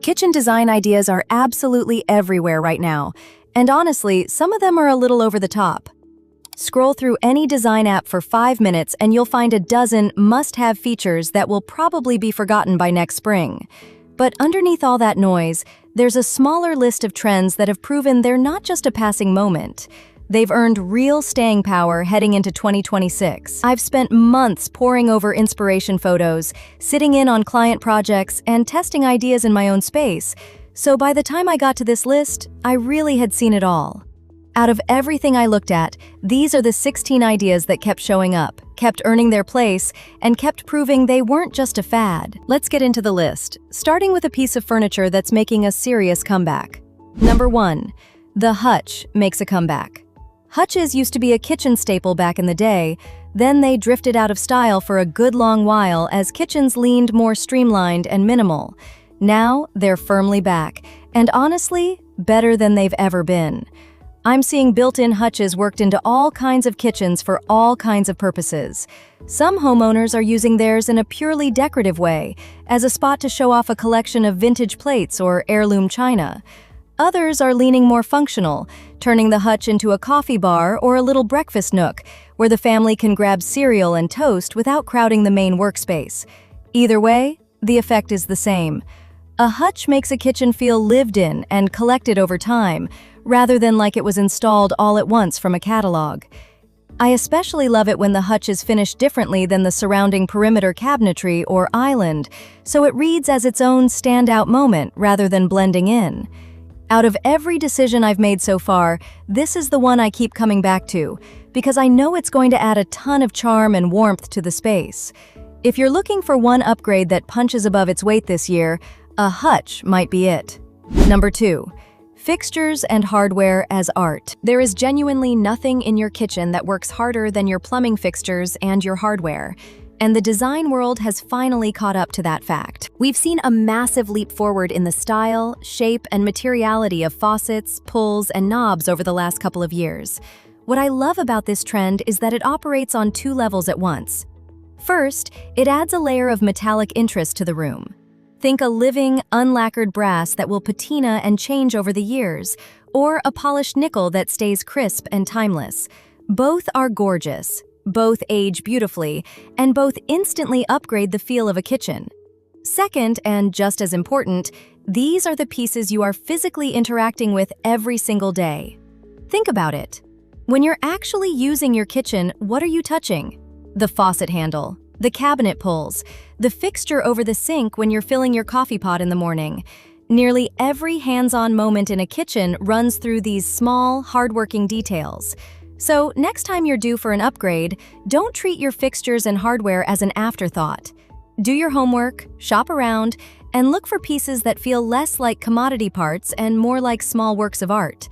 Kitchen design ideas are absolutely everywhere right now, and honestly, some of them are a little over the top. Scroll through any design app for 5 minutes and you'll find a dozen must-have features that will probably be forgotten by next spring. But underneath all that noise, there's a smaller list of trends that have proven they're not just a passing moment. They've earned real staying power heading into 2026. I've spent months poring over inspiration photos, sitting in on client projects, and testing ideas in my own space. So by the time I got to this list, I really had seen it all. Out of everything I looked at, these are the 16 ideas that kept showing up, kept earning their place, and kept proving they weren't just a fad. Let's get into the list, starting with a piece of furniture that's making a serious comeback. Number 1. The hutch makes a comeback. Hutches used to be a kitchen staple back in the day, then they drifted out of style for a good long while as kitchens leaned more streamlined and minimal. Now, they're firmly back, and honestly, better than they've ever been. I'm seeing built-in hutches worked into all kinds of kitchens for all kinds of purposes. Some homeowners are using theirs in a purely decorative way, as a spot to show off a collection of vintage plates or heirloom china. Others are leaning more functional, turning the hutch into a coffee bar or a little breakfast nook, where the family can grab cereal and toast without crowding the main workspace. Either way, the effect is the same. A hutch makes a kitchen feel lived in and collected over time, rather than like it was installed all at once from a catalog. I especially love it when the hutch is finished differently than the surrounding perimeter cabinetry or island, so it reads as its own standout moment rather than blending in. Out of every decision I've made so far, this is the one I keep coming back to, because I know it's going to add a ton of charm and warmth to the space. If you're looking for one upgrade that punches above its weight this year, a hutch might be it. Number 2. Fixtures and hardware as art. There is genuinely nothing in your kitchen that works harder than your plumbing fixtures and your hardware. And the design world has finally caught up to that fact. We've seen a massive leap forward in the style, shape, and materiality of faucets, pulls, and knobs over the last couple of years. What I love about this trend is that it operates on 2 levels at once. First, it adds a layer of metallic interest to the room. Think a living, unlacquered brass that will patina and change over the years, or a polished nickel that stays crisp and timeless. Both are gorgeous. Both age beautifully, and both instantly upgrade the feel of a kitchen. Second, and just as important, these are the pieces you are physically interacting with every single day. Think about it. When you're actually using your kitchen, what are you touching? The faucet handle, the cabinet pulls, the fixture over the sink when you're filling your coffee pot in the morning. Nearly every hands-on moment in a kitchen runs through these small, hardworking details. So next time you're due for an upgrade, don't treat your fixtures and hardware as an afterthought. Do your homework, shop around, and look for pieces that feel less like commodity parts and more like small works of art.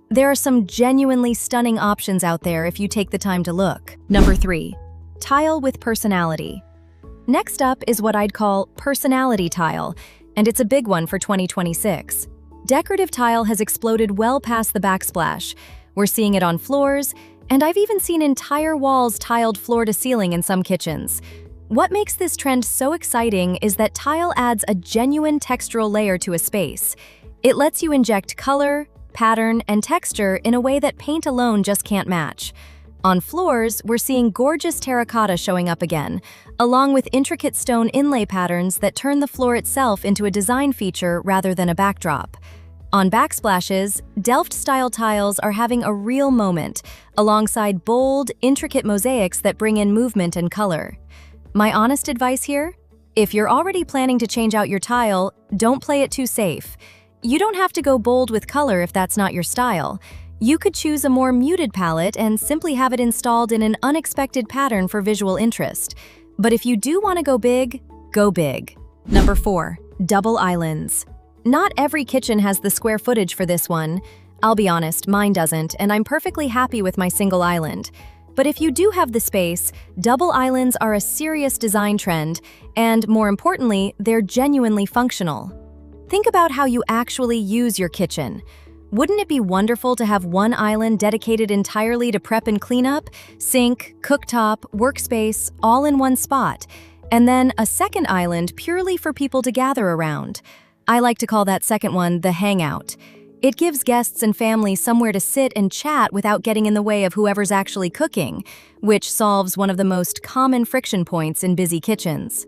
There are some genuinely stunning options out there if you take the time to look. Number 3. Tile with personality. Next up is what I'd call personality tile, and it's a big one for 2026. Decorative tile has exploded well past the backsplash. We're seeing it on floors, and I've even seen entire walls tiled floor to ceiling in some kitchens. What makes this trend so exciting is that tile adds a genuine textural layer to a space. It lets you inject color, pattern, and texture in a way that paint alone just can't match. On floors, we're seeing gorgeous terracotta showing up again, along with intricate stone inlay patterns that turn the floor itself into a design feature rather than a backdrop. On backsplashes, Delft-style tiles are having a real moment, alongside bold, intricate mosaics that bring in movement and color. My honest advice here? If you're already planning to change out your tile, don't play it too safe. You don't have to go bold with color if that's not your style. You could choose a more muted palette and simply have it installed in an unexpected pattern for visual interest. But if you do want to go big, go big. Number 4. Double islands. Not every kitchen has the square footage for this one. I'll be honest, mine doesn't, and I'm perfectly happy with my single island. But if you do have the space, double islands are a serious design trend, and more importantly, they're genuinely functional. Think about how you actually use your kitchen. Wouldn't it be wonderful to have one island dedicated entirely to prep and cleanup, sink, cooktop, workspace, all in one spot, and then a second island purely for people to gather around? I like to call that second one the hangout. It gives guests and family somewhere to sit and chat without getting in the way of whoever's actually cooking, which solves one of the most common friction points in busy kitchens.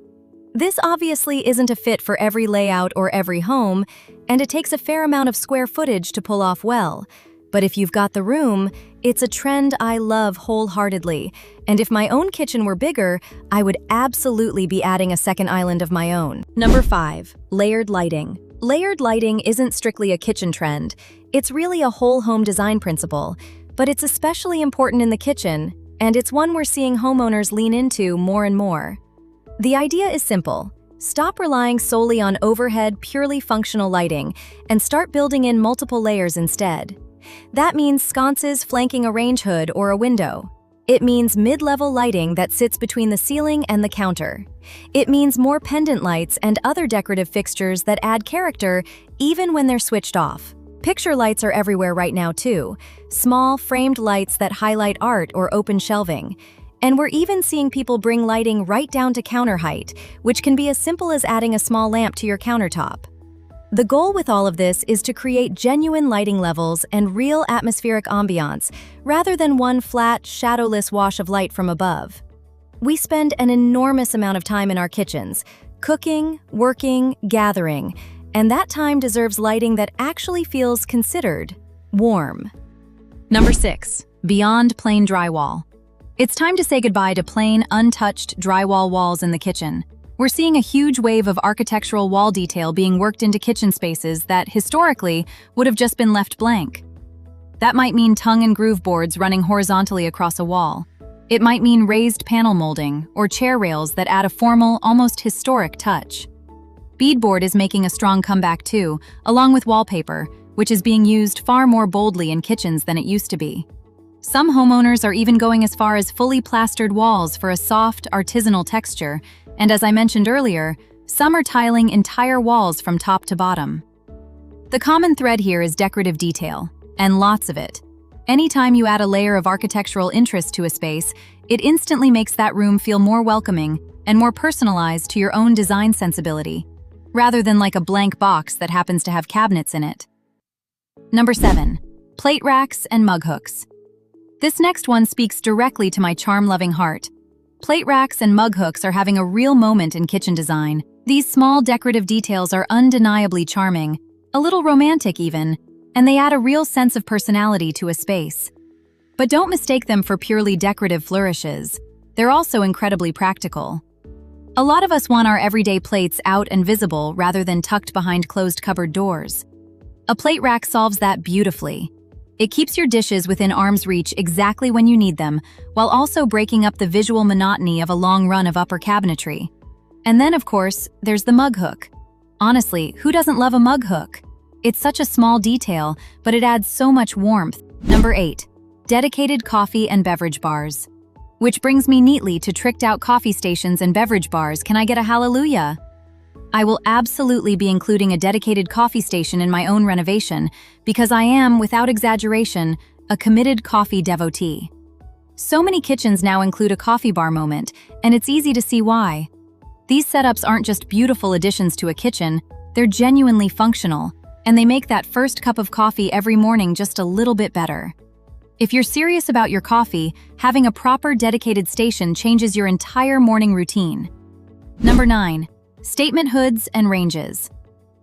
This obviously isn't a fit for every layout or every home, and it takes a fair amount of square footage to pull off well. But if you've got the room, it's a trend I love wholeheartedly, and if my own kitchen were bigger, I would absolutely be adding a second island of my own. Number 5. Layered lighting. Layered lighting isn't strictly a kitchen trend. It's really a whole home design principle, but it's especially important in the kitchen, and it's one we're seeing homeowners lean into more and more. The idea is simple. Stop relying solely on overhead, purely functional lighting, and start building in multiple layers instead. That means sconces flanking a range hood or a window. It means mid-level lighting that sits between the ceiling and the counter. It means more pendant lights and other decorative fixtures that add character even when they're switched off. Picture lights are everywhere right now too. Small, framed lights that highlight art or open shelving. And we're even seeing people bring lighting right down to counter height, which can be as simple as adding a small lamp to your countertop. The goal with all of this is to create genuine lighting levels and real atmospheric ambiance, rather than one flat, shadowless wash of light from above. We spend an enormous amount of time in our kitchens, cooking, working, gathering, and that time deserves lighting that actually feels considered, warm. Number 6. Beyond plain drywall. It's time to say goodbye to plain, untouched drywall walls in the kitchen. We're seeing a huge wave of architectural wall detail being worked into kitchen spaces that, historically, would have just been left blank. That might mean tongue and groove boards running horizontally across a wall. It might mean raised panel molding or chair rails that add a formal, almost historic touch. Beadboard is making a strong comeback too, along with wallpaper, which is being used far more boldly in kitchens than it used to be. Some homeowners are even going as far as fully plastered walls for a soft, artisanal texture, and as I mentioned earlier, some are tiling entire walls from top to bottom. The common thread here is decorative detail, and lots of it. Anytime you add a layer of architectural interest to a space, it instantly makes that room feel more welcoming and more personalized to your own design sensibility, rather than like a blank box that happens to have cabinets in it. Number 7. Plate racks and mug hooks. This next one speaks directly to my charm-loving heart. Plate racks and mug hooks are having a real moment in kitchen design. These small decorative details are undeniably charming, a little romantic even, and they add a real sense of personality to a space. But don't mistake them for purely decorative flourishes. They're also incredibly practical. A lot of us want our everyday plates out and visible rather than tucked behind closed cupboard doors. A plate rack solves that beautifully. It keeps your dishes within arm's reach exactly when you need them, while also breaking up the visual monotony of a long run of upper cabinetry. And then, of course, there's the mug hook. Honestly, who doesn't love a mug hook? It's such a small detail, but it adds so much warmth. Number 8. Dedicated coffee and beverage bars. Which brings me neatly to tricked-out coffee stations and beverage bars. Can I get a hallelujah? I will absolutely be including a dedicated coffee station in my own renovation because I am, without exaggeration, a committed coffee devotee. So many kitchens now include a coffee bar moment, and it's easy to see why. These setups aren't just beautiful additions to a kitchen, they're genuinely functional, and they make that first cup of coffee every morning just a little bit better. If you're serious about your coffee, having a proper dedicated station changes your entire morning routine. Number 9. Statement hoods and ranges.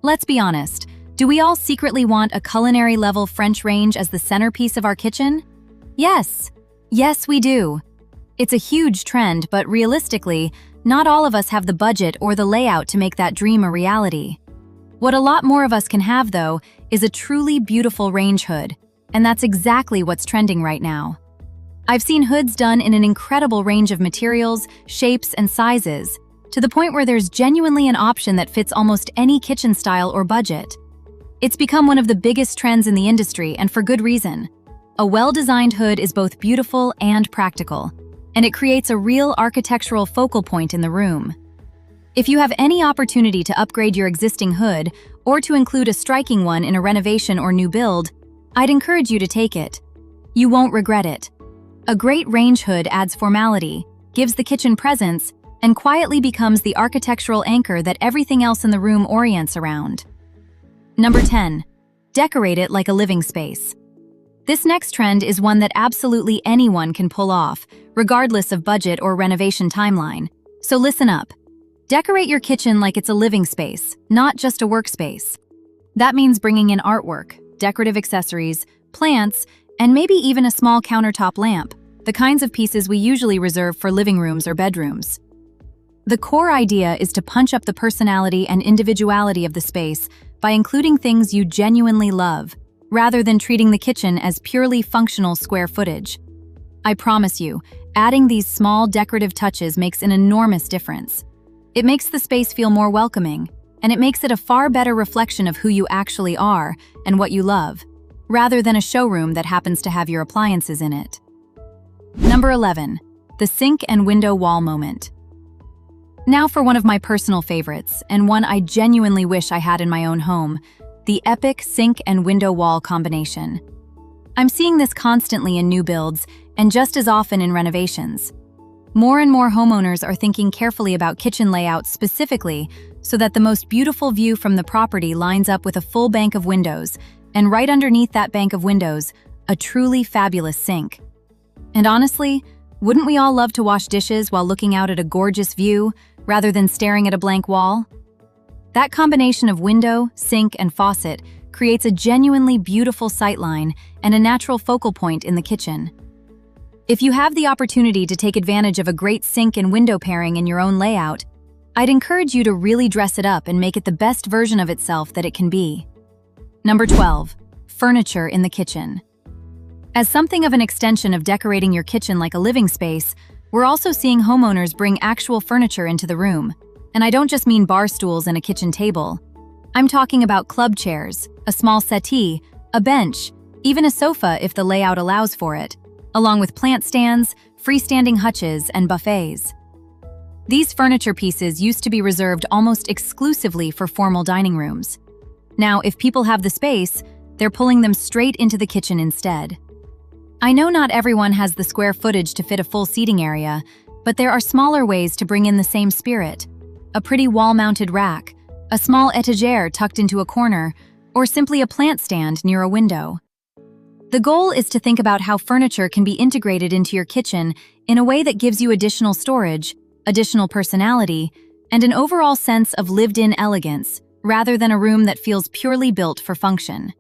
Let's be honest, do we all secretly want a culinary-level French range as the centerpiece of our kitchen? Yes. Yes, we do. It's a huge trend, but realistically, not all of us have the budget or the layout to make that dream a reality. What a lot more of us can have, though, is a truly beautiful range hood, and that's exactly what's trending right now. I've seen hoods done in an incredible range of materials, shapes, and sizes, to the point where there's genuinely an option that fits almost any kitchen style or budget. It's become one of the biggest trends in the industry, and for good reason. A well-designed hood is both beautiful and practical, and it creates a real architectural focal point in the room. If you have any opportunity to upgrade your existing hood, or to include a striking one in a renovation or new build, I'd encourage you to take it. You won't regret it. A great range hood adds formality, gives the kitchen presence, and quietly becomes the architectural anchor that everything else in the room orients around. Number 10. Decorate it like a living space. This next trend is one that absolutely anyone can pull off, regardless of budget or renovation timeline. So listen up. Decorate your kitchen like it's a living space, not just a workspace. That means bringing in artwork, decorative accessories, plants, and maybe even a small countertop lamp, the kinds of pieces we usually reserve for living rooms or bedrooms. The core idea is to punch up the personality and individuality of the space by including things you genuinely love, rather than treating the kitchen as purely functional square footage. I promise you, adding these small decorative touches makes an enormous difference. It makes the space feel more welcoming, and it makes it a far better reflection of who you actually are and what you love, rather than a showroom that happens to have your appliances in it. Number 11. The sink and window wall moment. Now for one of my personal favorites, and one I genuinely wish I had in my own home, the epic sink and window wall combination. I'm seeing this constantly in new builds, and just as often in renovations. More and more homeowners are thinking carefully about kitchen layouts specifically so that the most beautiful view from the property lines up with a full bank of windows, and right underneath that bank of windows, a truly fabulous sink. And honestly, wouldn't we all love to wash dishes while looking out at a gorgeous view, rather than staring at a blank wall? That combination of window, sink, and faucet creates a genuinely beautiful sightline and a natural focal point in the kitchen. If you have the opportunity to take advantage of a great sink and window pairing in your own layout, I'd encourage you to really dress it up and make it the best version of itself that it can be. Number 12. Furniture in the kitchen. As something of an extension of decorating your kitchen like a living space, we're also seeing homeowners bring actual furniture into the room. And I don't just mean bar stools and a kitchen table. I'm talking about club chairs, a small settee, a bench, even a sofa if the layout allows for it, along with plant stands, freestanding hutches, and buffets. These furniture pieces used to be reserved almost exclusively for formal dining rooms. Now, if people have the space, they're pulling them straight into the kitchen instead. I know not everyone has the square footage to fit a full seating area, but there are smaller ways to bring in the same spirit. A pretty wall-mounted rack, a small etagere tucked into a corner, or simply a plant stand near a window. The goal is to think about how furniture can be integrated into your kitchen in a way that gives you additional storage, additional personality, and an overall sense of lived-in elegance, rather than a room that feels purely built for function.